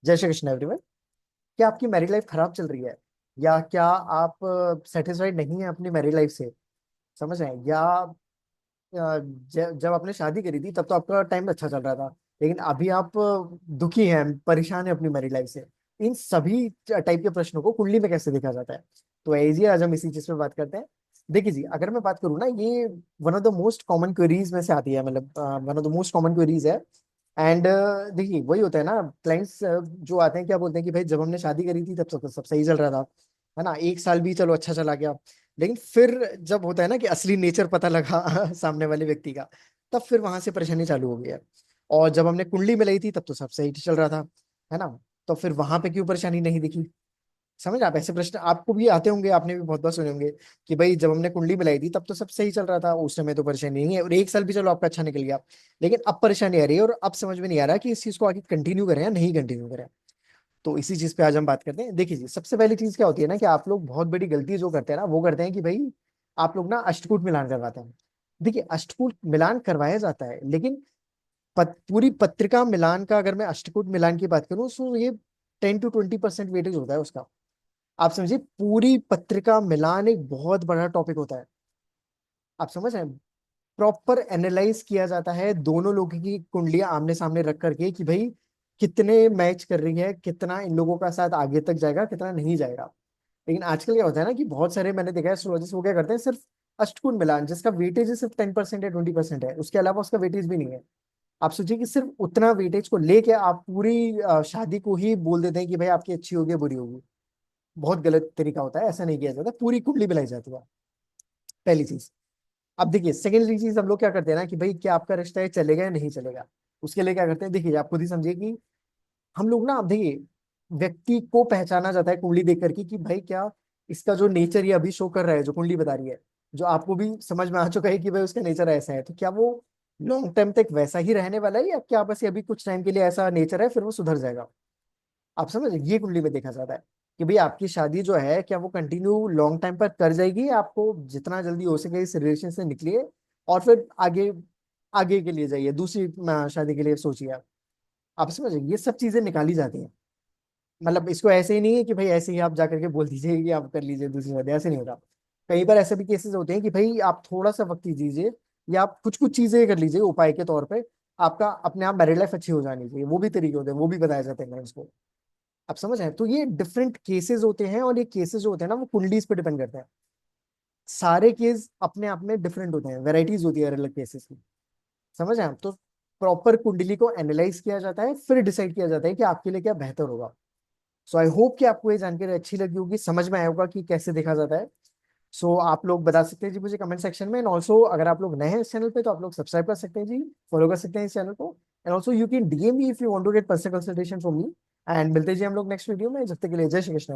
जय श्री कृष्ण एवरीवन। क्या आपकी मैरिड लाइफ खराब चल रही है, या क्या आप सेटिस्फाइड नहीं है अपनी मैरिड लाइफ से? समझ रहे हैं? या जब आपने शादी करी थी तब तो आपका टाइम अच्छा चल रहा था, लेकिन अभी आप दुखी हैं, परेशान हैं अपनी मैरिड लाइफ से। इन सभी टाइप के प्रश्नों को कुंडली में कैसे देखा जाता है, तो आइए आज हम इसी चीज पे बात करते हैं। देखिए जी, अगर मैं बात करूँ ना, ये one of the most common queries में से आती है, मतलब one of the most common queries है। एंड देखिए, वही होता है ना, क्लाइंट्स जो आते हैं क्या बोलते हैं कि भाई जब हमने शादी करी थी तब सब सही चल रहा था, है ना, एक साल भी चलो अच्छा चला गया। लेकिन फिर जब होता है ना कि असली नेचर पता लगा सामने वाले व्यक्ति का, तब फिर वहां से परेशानी चालू हो गई है। और जब हमने कुंडली मिलाई थी तब तो सब सही चल रहा था, है ना, तो फिर वहां पे क्यों परेशानी नहीं दिखी? समझ आप, ऐसे प्रश्न आपको भी आते होंगे, आपने भी बहुत बार सुने होंगे कि भाई जब हमने कुंडली मिलाई थी तब तो सब सही चल रहा था, उस समय तो परेशानी नहीं है, और एक साल भी चलो आपका अच्छा निकल गया, लेकिन अब परेशानी आ रही है और अब समझ में नहीं आ रहा कि इस चीज को आगे कंटिन्यू करें या नहीं कंटिन्यू करें। तो इसी चीज पे आज हम बात करते हैं। देखिए जी, सबसे पहली चीज क्या होती है ना, कि आप लोग बहुत बड़ी गलती जो करते हैं ना, वो करते हैं कि भाई आप लोग ना अष्टकूट मिलान करवाते हैं। देखिए, अष्टकूट मिलान करवाया जाता है, लेकिन पूरी पत्रिका मिलान का अगर मैं अष्टकूट मिलान की बात करूं तो ये 10 to 20% वेटेज होता है उसका। आप समझिए, पूरी पत्रिका मिलान एक बहुत बड़ा टॉपिक होता है। आप समझ रहे हैं? प्रॉपर एनालाइज किया जाता है दोनों लोगों की कुंडलियां आमने सामने रख करके कि भाई कितने मैच कर रही है, कितना इन लोगों का साथ आगे तक जाएगा, कितना नहीं जाएगा। लेकिन आजकल क्या होता है ना, कि बहुत सारे मैंने देखा है एस्ट्रोलॉजिस्ट वो क्या करते हैं, सिर्फ अष्टकोण मिलान जिसका वेटेज सिर्फ 10% है, 20% है, उसके अलावा उसका वेटेज भी नहीं है। आप सोचिए कि सिर्फ उतना वेटेज को लेके आप पूरी शादी को ही बोल देते हैं कि भाई आपकी अच्छी होगी बुरी होगी। बहुत गलत तरीका होता है, ऐसा नहीं किया जाता, पूरी कुंडली मिलाई जाती है। पहली चीज। अब देखिए, सेकेंडरी चीज हम लोग क्या करते हैं ना, कि भाई क्या आपका रिश्ता है चलेगा या नहीं चलेगा। उसके लिए क्या करते हैं, देखिए आप खुद ही समझिए कि हम लोग ना, अब देखिए, व्यक्ति को पहचाना जाता है कुंडली देख करके कि भाई क्या इसका जो नेचर ये अभी शो कर रहा है, जो कुंडली बता रही है, जो आपको भी समझ में आ चुका है कि भाई उसका नेचर ऐसा है, तो क्या वो लॉन्ग टाइम तक वैसा ही रहने वाला है, या क्या बस ये अभी कुछ टाइम के लिए ऐसा नेचर है फिर वो सुधर जाएगा। आप समझ रहे हैं? ये कुंडली में देखा जाता है कि भाई आपकी शादी जो है क्या वो कंटिन्यू लॉन्ग टाइम पर कर जाएगी, आपको जितना जल्दी हो सके इस रिलेशन से निकलिए और फिर आगे आगे के लिए जाइए, दूसरी शादी के लिए सोचिए आप समझ रहे हैं? ये सब चीजें निकाली जाती हैं। मतलब इसको ऐसे ही नहीं है कि भाई ऐसे ही आप जाकर के बोल दीजिए कि आप कर लीजिए दूसरी शादी, ऐसे नहीं होता। कई बार ऐसे भी केसेस होते हैं कि भाई आप थोड़ा सा वक्त दीजिए, या आप कुछ कुछ चीजें कर लीजिए उपाय के तौर पे, आपका अपने आप मैरिड लाइफ अच्छी हो जानी चाहिए। वो भी तरीके होते हैं, वो भी बताए जाते हैं उसको। आप समझ रहे हैं? तो ये डिफरेंट केसेस होते हैं, और ये केसेस जो होते हैं ना वो कुंडलीज पे डिपेंड करते हैं। सारे केस अपने आप में डिफरेंट होते हैं, वेराइटीज होती है अलग केसेस की। समझ रहे हैं आप? तो प्रॉपर कुंडली को एनालाइज किया जाता है, फिर डिसाइड किया जाता है कि आपके लिए क्या बेहतर होगा। सो आई होप कि आपको ये जानकारी अच्छी लगी होगी, समझ में आया होगा कि कैसे देखा जाता है। सो आप लोग बता सकते हैं जी मुझे कमेंट सेक्शन में, एंड ऑल्सो अगर आप लोग नए हैं इस चैनल पे तो आप लोग सब्सक्राइब कर सकते हैं जी, फॉलो कर सकते हैं इस चैनल को। And also you can DM me if you want to get personal consultation from me. And मिलते हैं जी हम लोग नेक्स्ट वीडियो में, जब तक के लिए जय श्री कृष्ण।